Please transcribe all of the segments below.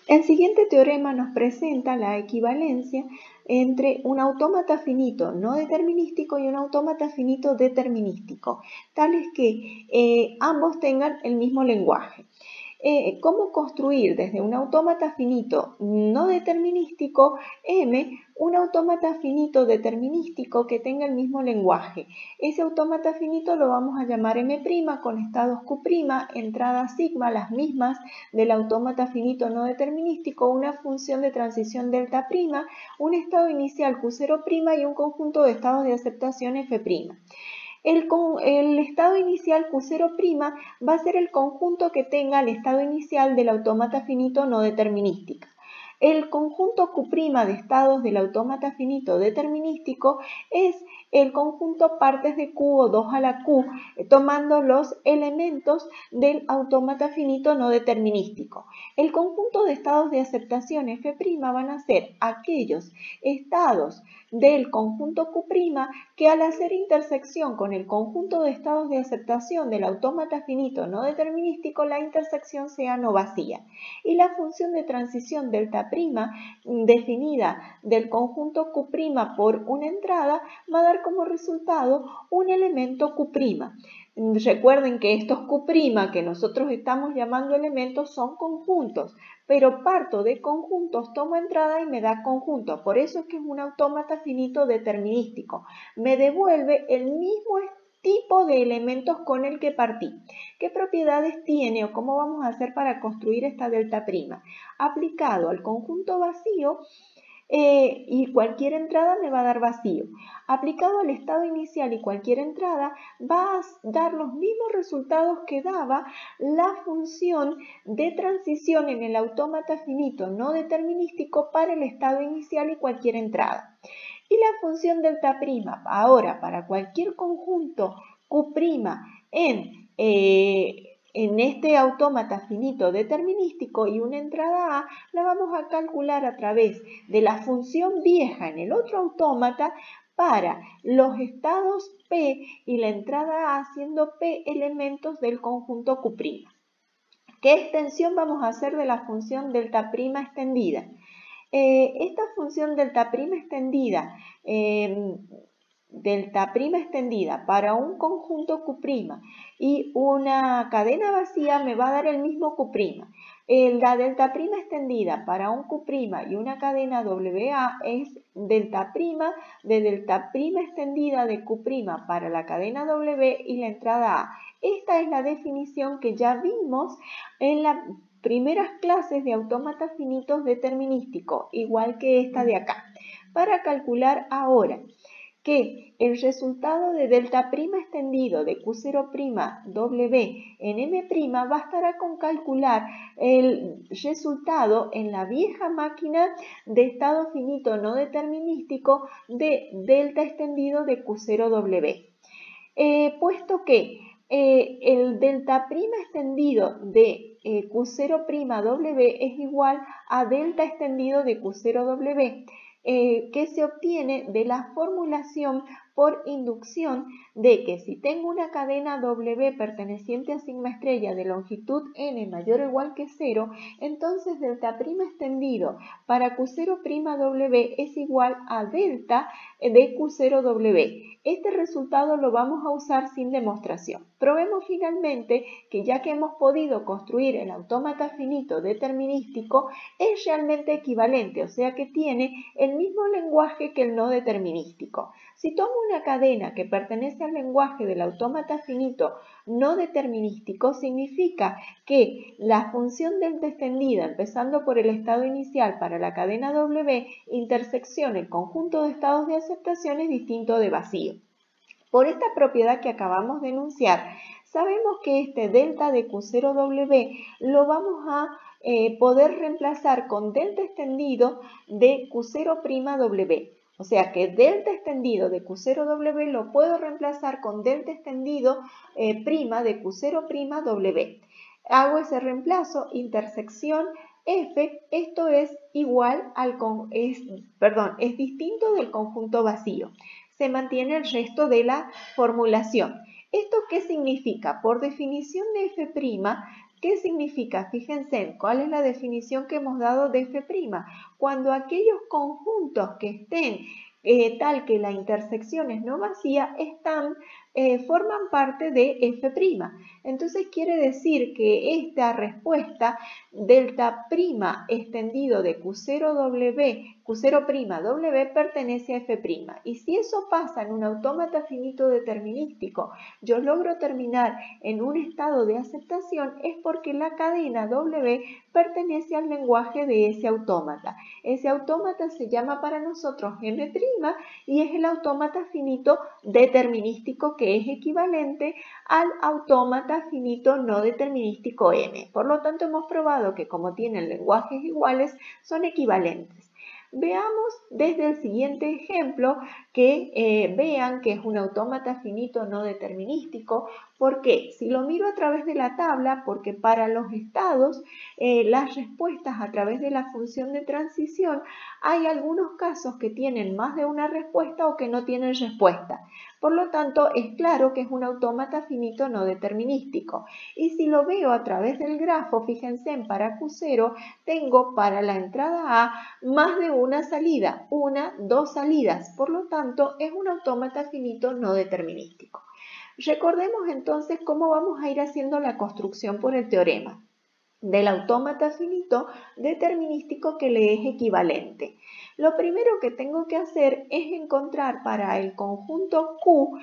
El siguiente teorema nos presenta la equivalencia entre un autómata finito no determinístico y un autómata finito determinístico, tales que ambos tengan el mismo lenguaje. ¿Cómo construir desde un autómata finito no determinístico M un autómata finito determinístico que tenga el mismo lenguaje? Ese autómata finito lo vamos a llamar M' con estados Q', entrada sigma, las mismas del autómata finito no determinístico, una función de transición delta', un estado inicial Q0' y un conjunto de estados de aceptación F'. El estado inicial Q0' va a ser el conjunto que tenga el estado inicial del autómata finito no determinístico. El conjunto Q' de estados del autómata finito determinístico es el conjunto partes de Q o 2 a la Q, tomando los elementos del autómata finito no determinístico. El conjunto de estados de aceptación F' van a ser aquellos estados del conjunto Q' que al hacer intersección con el conjunto de estados de aceptación del autómata finito no determinístico, la intersección sea no vacía. Y la función de transición delta' definida del conjunto Q' por una entrada va a dar como resultado un elemento Q'. Recuerden que estos Q' que nosotros estamos llamando elementos son conjuntos, pero parto de conjuntos, tomo entrada y me da conjuntos. Por eso es que es un autómata finito determinístico. Me devuelve el mismo tipo de elementos con el que partí. ¿Qué propiedades tiene o cómo vamos a hacer para construir esta delta'? Aplicado al conjunto vacío, y cualquier entrada me va a dar vacío. Aplicado al estado inicial y cualquier entrada va a dar los mismos resultados que daba la función de transición en el autómata finito no determinístico para el estado inicial y cualquier entrada. Y la función delta' ahora para cualquier conjunto Q' en este autómata finito determinístico y una entrada A, la vamos a calcular a través de la función vieja en el otro autómata para los estados P y la entrada A siendo P elementos del conjunto Q'. ¿Qué extensión vamos a hacer de la función delta' extendida? Esta función delta' extendida para un conjunto Q' y una cadena vacía me va a dar el mismo Q'. La delta' extendida para un Q' y una cadena WA es delta' de delta' extendida de Q' para la cadena W y la entrada A. Esta es la definición que ya vimos en las primeras clases de autómatas finitos determinísticos, igual que esta de acá. Para calcular ahora que el resultado de delta' extendido de Q0'W en M' bastará con calcular el resultado en la vieja máquina de estado finito no determinístico de delta extendido de Q0W. Puesto que el delta' extendido de Q0'W es igual a delta extendido de Q0W, que se obtiene de la formulación por inducción de que si tengo una cadena W perteneciente a sigma estrella de longitud n mayor o igual que 0, entonces delta' extendido para Q0'W es igual a delta de Q0W. Este resultado lo vamos a usar sin demostración. Probemos finalmente que ya que hemos podido construir el autómata finito determinístico, es realmente equivalente, o sea que tiene el mismo lenguaje que el no determinístico. Si tomo una cadena que pertenece al lenguaje del autómata finito no determinístico, significa que la función delta extendida, empezando por el estado inicial para la cadena W, intersección el conjunto de estados de aceptación es distinto de vacío. Por esta propiedad que acabamos de enunciar, sabemos que este delta de Q0W lo vamos a poder reemplazar con delta extendido de Q0'W. O sea que delta extendido de Q0W lo puedo reemplazar con delta extendido prima de Q0'W. Hago ese reemplazo, intersección F, esto es igual al es distinto del conjunto vacío. Se mantiene el resto de la formulación. ¿Esto qué significa? Por definición de F', ¿Qué significa? Fíjense, ¿cuál es la definición que hemos dado de F'? Cuando aquellos conjuntos que estén tal que la intersección es no vacía, forman parte de F'. Entonces quiere decir que esta respuesta delta' extendido de Q0W pertenece a F'. Y si eso pasa en un autómata finito determinístico, yo logro terminar en un estado de aceptación, es porque la cadena W pertenece al lenguaje de ese autómata. Ese autómata se llama para nosotros M' y es el autómata finito determinístico que es equivalente al autómata finito no determinístico M. Por lo tanto, hemos probado que como tienen lenguajes iguales, son equivalentes. Veamos desde el siguiente ejemplo que vean que es un autómata finito no determinístico. ¿Por qué? Si lo miro a través de la tabla, porque para los estados, las respuestas a través de la función de transición, hay algunos casos que tienen más de una respuesta o que no tienen respuesta. Por lo tanto, es claro que es un autómata finito no determinístico. Y si lo veo a través del grafo, fíjense, para Q0 tengo para la entrada A más de una salida, dos salidas. Por lo tanto, es un autómata finito no determinístico. Recordemos entonces cómo vamos a ir haciendo la construcción por el teorema del autómata finito determinístico que le es equivalente. Lo primero que tengo que hacer es encontrar para el conjunto Q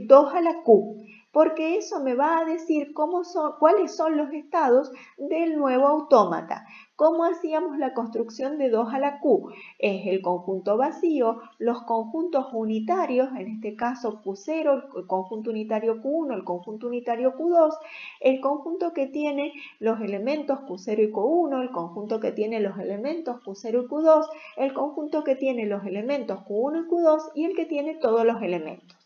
2 a la Q, porque eso me va a decir cuáles son los estados del nuevo autómata. ¿Cómo hacíamos la construcción de 2 a la Q? Es el conjunto vacío, los conjuntos unitarios, en este caso Q0, el conjunto unitario Q1, el conjunto unitario Q2, el conjunto que tiene los elementos Q0 y Q1, el conjunto que tiene los elementos Q0 y Q2, el conjunto que tiene los elementos Q1 y Q2 y el que tiene todos los elementos.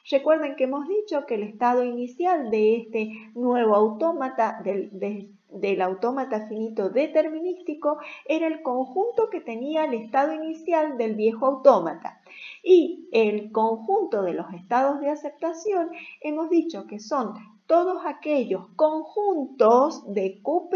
Recuerden que hemos dicho que el estado inicial de este nuevo autómata, del autómata finito determinístico, era el conjunto que tenía el estado inicial del viejo autómata. Y el conjunto de los estados de aceptación hemos dicho que son todos aquellos conjuntos de Q'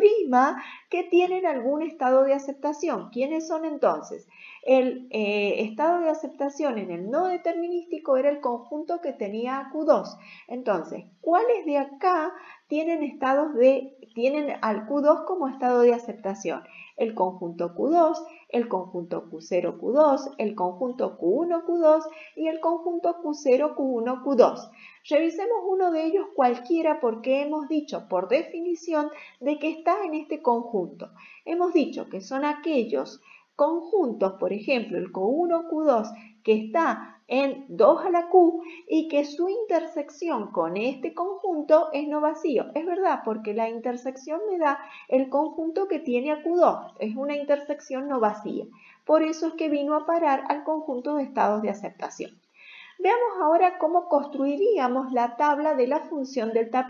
que tienen algún estado de aceptación. ¿Quiénes son entonces? El estado de aceptación en el no determinístico era el conjunto que tenía Q2. Entonces, ¿cuáles de acá tienen al Q2 como estado de aceptación? El conjunto Q2, el conjunto Q0, Q2, el conjunto Q1, Q2 y el conjunto Q0, Q1, Q2. Revisemos uno de ellos cualquiera porque hemos dicho por definición de que está en este conjunto. Hemos dicho que son aquellos conjuntos, por ejemplo, el Q1, Q2, que está en 2 a la Q y que su intersección con este conjunto es no vacío. Es verdad, porque la intersección me da el conjunto que tiene a Q2. Es una intersección no vacía. Por eso es que vino a parar al conjunto de estados de aceptación. Veamos ahora cómo construiríamos la tabla de la función delta'.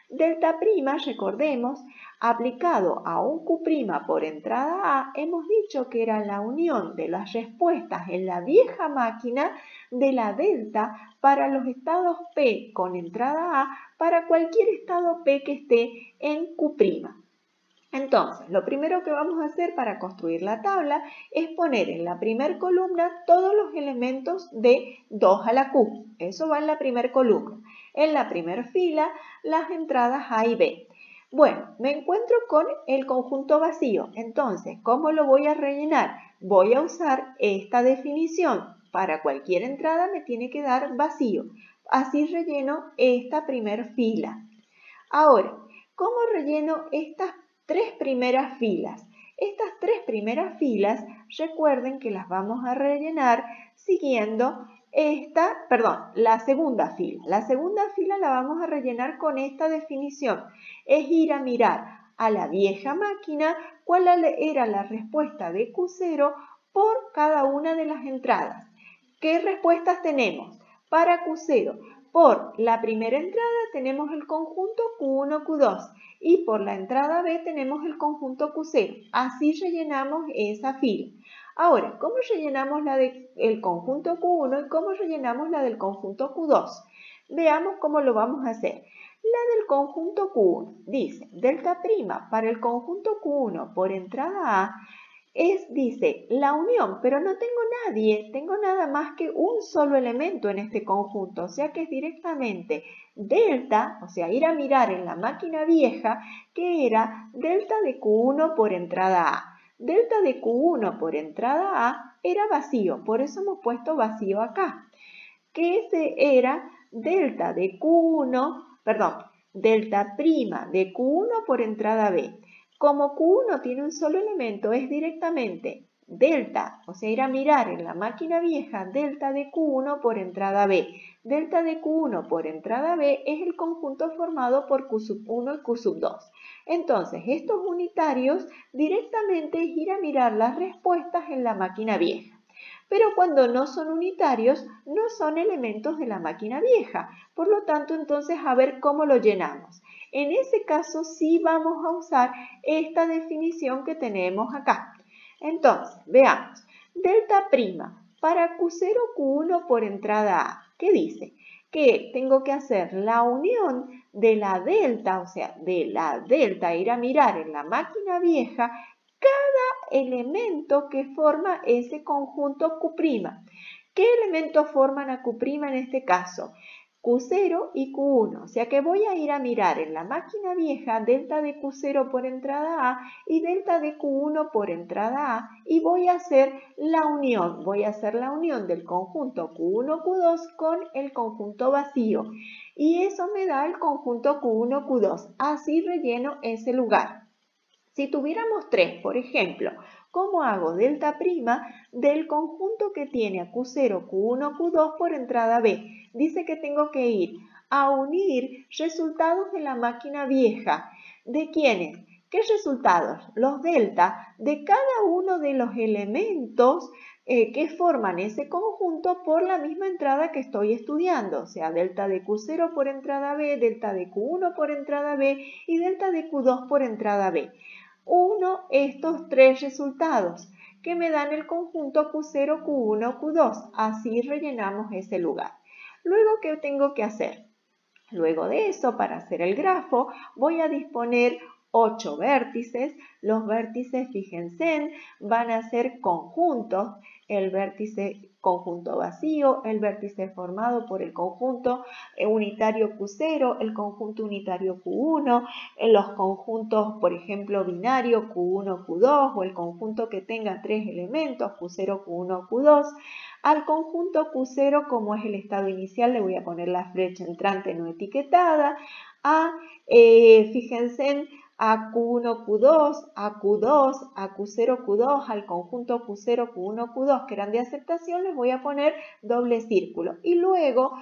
Delta', recordemos, aplicado a un Q' por entrada A, hemos dicho que era la unión de las respuestas en la vieja máquina de la delta para los estados P con entrada A para cualquier estado P que esté en Q'. Entonces, lo primero que vamos a hacer para construir la tabla es poner en la primera columna todos los elementos de 2 a la Q. Eso va en la primera columna. En la primera fila, las entradas A y B. Bueno, me encuentro con el conjunto vacío. Entonces, ¿cómo lo voy a rellenar? Voy a usar esta definición. Para cualquier entrada me tiene que dar vacío. Así relleno esta primera fila. Ahora, ¿cómo relleno estas tres primeras filas? Estas tres primeras filas, recuerden que las vamos a rellenar siguiendo la segunda fila. La segunda fila la vamos a rellenar con esta definición. Es ir a mirar a la vieja máquina cuál era la respuesta de Q0 por cada una de las entradas. ¿Qué respuestas tenemos? Para Q0, por la primera entrada tenemos el conjunto Q1, Q2 y por la entrada B tenemos el conjunto Q0. Así rellenamos esa fila. Ahora, ¿cómo rellenamos la del conjunto Q1 y cómo rellenamos la del conjunto Q2? Veamos cómo lo vamos a hacer. La del conjunto Q1 dice, delta prima para el conjunto Q1 por entrada A dice, la unión, pero no tengo nadie, tengo nada más que un solo elemento en este conjunto, o sea que es directamente delta, o sea, ir a mirar en la máquina vieja, que era delta de Q1 por entrada A. Delta de Q1 por entrada A era vacío, por eso hemos puesto vacío acá. Que ese era delta de Q1, perdón, delta prima de Q1 por entrada B. Como Q1 tiene un solo elemento, es directamente delta, o sea, ir a mirar en la máquina vieja, delta de Q1 por entrada B. Delta de Q1 por entrada B es el conjunto formado por Q sub 1 y Q sub 2. Entonces, estos unitarios directamente es ir a mirar las respuestas en la máquina vieja. Pero cuando no son unitarios, no son elementos de la máquina vieja. Por lo tanto, entonces, a ver cómo lo llenamos. En ese caso, sí vamos a usar esta definición que tenemos acá. Entonces, veamos. Delta prima para Q0, Q1 por entrada A. ¿Qué dice? Que tengo que hacer la unión de la delta, o sea, de la delta, ir a mirar en la máquina vieja cada elemento que forma ese conjunto Q'. ¿Qué elementos forman a Q' en este caso? Q0 y Q1, o sea que voy a ir a mirar en la máquina vieja delta de Q0 por entrada A y delta de Q1 por entrada A y voy a hacer la unión, del conjunto Q1, Q2 con el conjunto vacío y eso me da el conjunto Q1, Q2, así relleno ese lugar. Si tuviéramos 3, por ejemplo, ¿cómo hago delta prima del conjunto que tiene a Q0, Q1, Q2 por entrada B? Dice que tengo que ir a unir resultados de la máquina vieja. ¿De quiénes? ¿Qué resultados? Los delta de cada uno de los elementos que forman ese conjunto por la misma entrada que estoy estudiando, o sea, delta de Q0 por entrada B, delta de Q1 por entrada B y delta de Q2 por entrada B. Uno estos 3 resultados que me dan el conjunto Q0, Q1, Q2. Así rellenamos ese lugar. Luego, ¿qué tengo que hacer? Luego de eso, para hacer el grafo, voy a disponer 8 vértices. Los vértices, fíjense, van a ser conjuntos. El vértice conjunto vacío, el vértice formado por el conjunto unitario Q0, el conjunto unitario Q1, los conjuntos, por ejemplo, binario Q1, Q2 o el conjunto que tenga 3 elementos Q0, Q1, Q2. Al conjunto Q0, como es el estado inicial, le voy a poner la flecha entrante no etiquetada. Fíjense, a Q1, Q2, a Q2, a Q0, Q2, al conjunto Q0, Q1, Q2 que eran de aceptación, les voy a poner doble círculo. Y luego,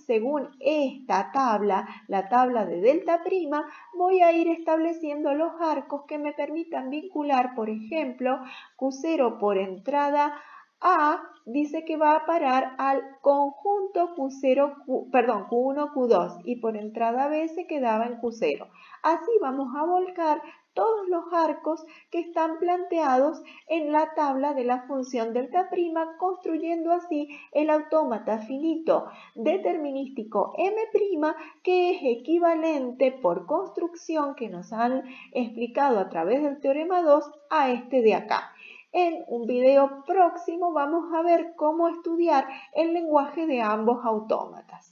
según esta tabla, la tabla de delta prima, voy a ir estableciendo los arcos que me permitan vincular, por ejemplo, Q0 por entrada A dice que va a parar al conjunto Q1, Q2 y por entrada B se quedaba en Q0. Así vamos a volcar todos los arcos que están planteados en la tabla de la función delta prima, construyendo así el autómata finito determinístico M', que es equivalente por construcción que nos han explicado a través del teorema 2 a este de acá. En un video próximo vamos a ver cómo estudiar el lenguaje de ambos autómatas.